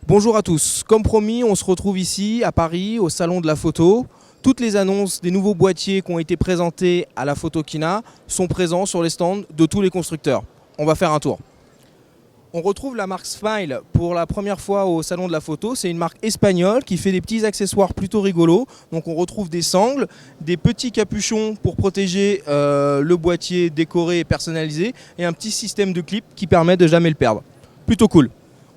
Bonjour à tous, comme promis on se retrouve ici à Paris au salon de la photo. Toutes les annonces des nouveaux boîtiers qui ont été présentés à la Photokina sont présents sur les stands de tous les constructeurs. On va faire un tour. On retrouve la marque Smile pour la première fois au salon de la photo. C'est une marque espagnole qui fait des petits accessoires plutôt rigolos. Donc on retrouve des sangles, des petits capuchons pour protéger le boîtier décoré et personnalisé et un petit système de clip qui permet de jamais le perdre. Plutôt cool.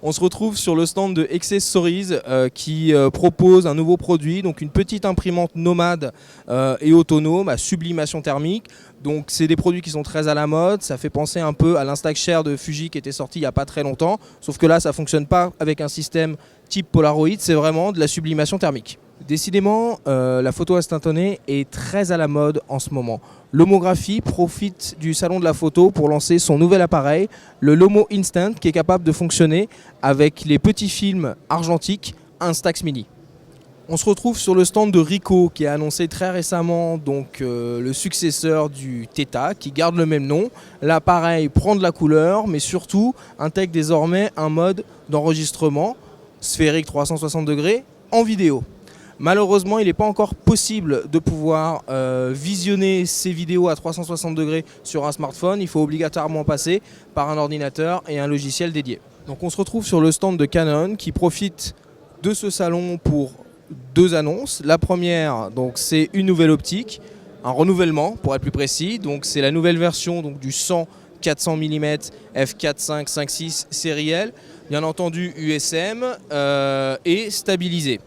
On se retrouve sur le stand de Accessories qui propose un nouveau produit, donc une petite imprimante nomade et autonome à sublimation thermique. Donc c'est des produits qui sont très à la mode, ça fait penser un peu à l'Instax-Share de Fuji qui était sorti il n'y a pas très longtemps, sauf que là ça ne fonctionne pas avec un système type Polaroid, c'est vraiment de la sublimation thermique. Décidément, la photo instantanée est très à la mode en ce moment. Lomographie profite du salon de la photo pour lancer son nouvel appareil, le Lomo Instant, qui est capable de fonctionner avec les petits films argentiques Instax Mini. On se retrouve sur le stand de Ricoh qui a annoncé très récemment le successeur du Theta qui garde le même nom. L'appareil prend de la couleur mais surtout intègre désormais un mode d'enregistrement sphérique 360 degrés en vidéo. Malheureusement, il n'est pas encore possible de pouvoir visionner ces vidéos à 360 degrés sur un smartphone. Il faut obligatoirement passer par un ordinateur et un logiciel dédié. Donc on se retrouve sur le stand de Canon qui profite de ce salon pour deux annonces. La première, c'est une nouvelle optique, un renouvellement pour être plus précis. Donc c'est la nouvelle version du 100 400 mm f4.5 5.6 sériel, bien entendu USM et stabilisé.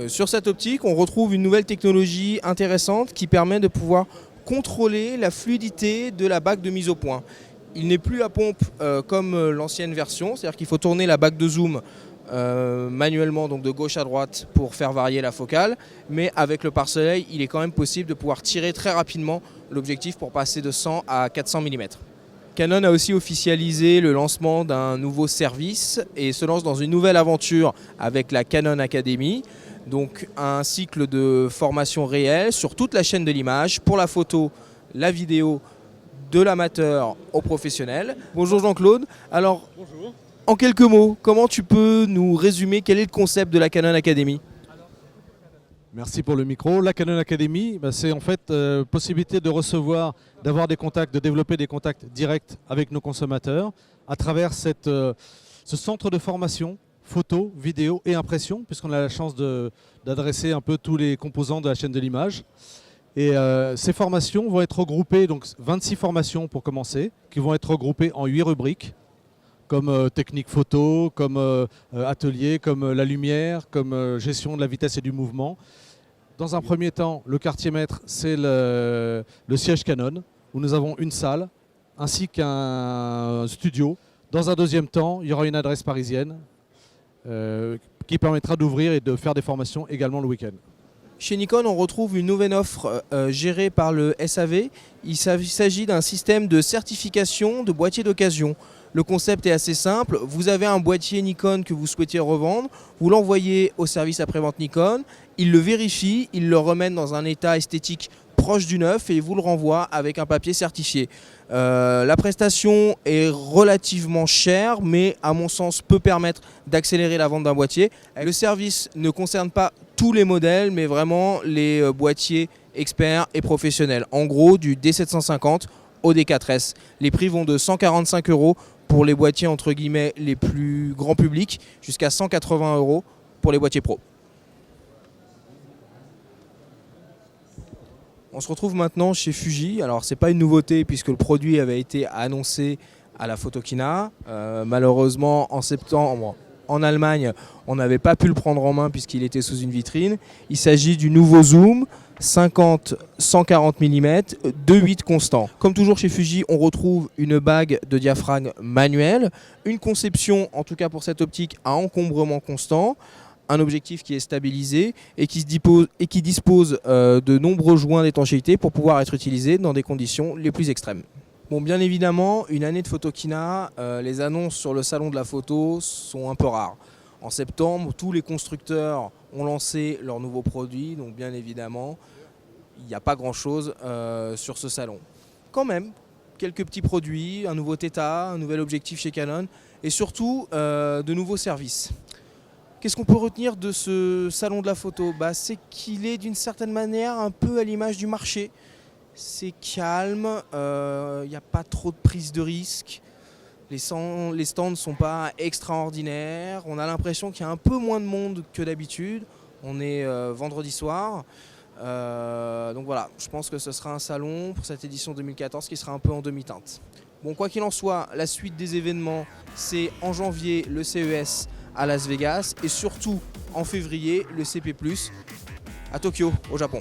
Sur cette optique, on retrouve une nouvelle technologie intéressante qui permet de pouvoir contrôler la fluidité de la bague de mise au point. Il n'est plus à pompe comme l'ancienne version, c'est-à-dire qu'il faut tourner la bague de zoom manuellement, donc de gauche à droite pour faire varier la focale, mais avec le pare-soleil, il est quand même possible de pouvoir tirer très rapidement l'objectif pour passer de 100 à 400 mm. Canon a aussi officialisé le lancement d'un nouveau service et se lance dans une nouvelle aventure avec la Canon Academy. Donc un cycle de formation réelle sur toute la chaîne de l'image, pour la photo, la vidéo, de l'amateur au professionnel. Bonjour Jean-Claude. Alors, bonjour. En quelques mots, comment tu peux nous résumer quel est le concept de la Canon Academy ? Merci pour le micro. La Canon Academy, c'est en fait possibilité de recevoir, d'avoir des contacts, de développer des contacts directs avec nos consommateurs à travers ce centre de formation photo, vidéo et impression, puisqu'on a la chance d'adresser un peu tous les composants de la chaîne de l'image. Et ces formations vont être regroupées, donc 26 formations pour commencer, qui vont être regroupées en 8 rubriques, comme technique photo, comme atelier, comme la lumière, comme gestion de la vitesse et du mouvement. Dans un premier temps, le quartier maître, c'est le siège Canon, où nous avons une salle, ainsi qu'un studio. Dans un deuxième temps, il y aura une adresse parisienne, qui permettra d'ouvrir et de faire des formations également le week-end. Chez Nikon, on retrouve une nouvelle offre gérée par le SAV. Il s'agit d'un système de certification de boîtier d'occasion. Le concept est assez simple. Vous avez un boîtier Nikon que vous souhaitez revendre, vous l'envoyez au service après-vente Nikon, ils le vérifient, ils le remettent dans un état esthétique proche du neuf et vous le renvoient avec un papier certifié. La prestation est relativement chère, mais à mon sens peut permettre d'accélérer la vente d'un boîtier. Le service ne concerne pas tous les modèles, mais vraiment les boîtiers experts et professionnels. En gros, du D750 au D4S. Les prix vont de 145 € pour les boîtiers entre guillemets les plus grand public, jusqu'à 180 € pour les boîtiers pro. On se retrouve maintenant chez Fuji. Alors c'est pas une nouveauté puisque le produit avait été annoncé à la Photokina. Malheureusement en septembre en Allemagne on n'avait pas pu le prendre en main puisqu'il était sous une vitrine. Il s'agit du nouveau zoom 50-140 mm, 2.8 constant. Comme toujours chez Fuji, on retrouve une bague de diaphragme manuelle, une conception en tout cas pour cette optique à encombrement constant, un objectif qui est stabilisé et qui dispose de nombreux joints d'étanchéité pour pouvoir être utilisé dans des conditions les plus extrêmes. Bon, bien évidemment, une année de Photokina, les annonces sur le salon de la photo sont un peu rares. En septembre, tous les constructeurs ont lancé leurs nouveaux produits, donc bien évidemment, il n'y a pas grand-chose sur ce salon. Quand même, quelques petits produits, un nouveau Theta, un nouvel objectif chez Canon et surtout de nouveaux services. Qu'est-ce qu'on peut retenir de ce salon de la photo? C'est qu'il est d'une certaine manière un peu à l'image du marché. C'est calme, il n'y a pas trop de prise de risque. Les stands ne sont pas extraordinaires. On a l'impression qu'il y a un peu moins de monde que d'habitude. On est vendredi soir. Donc voilà, je pense que ce sera un salon pour cette édition 2014 qui sera un peu en demi-teinte. Bon, quoi qu'il en soit, la suite des événements, c'est en janvier le CES à Las Vegas et surtout en février le CP+, à Tokyo, au Japon.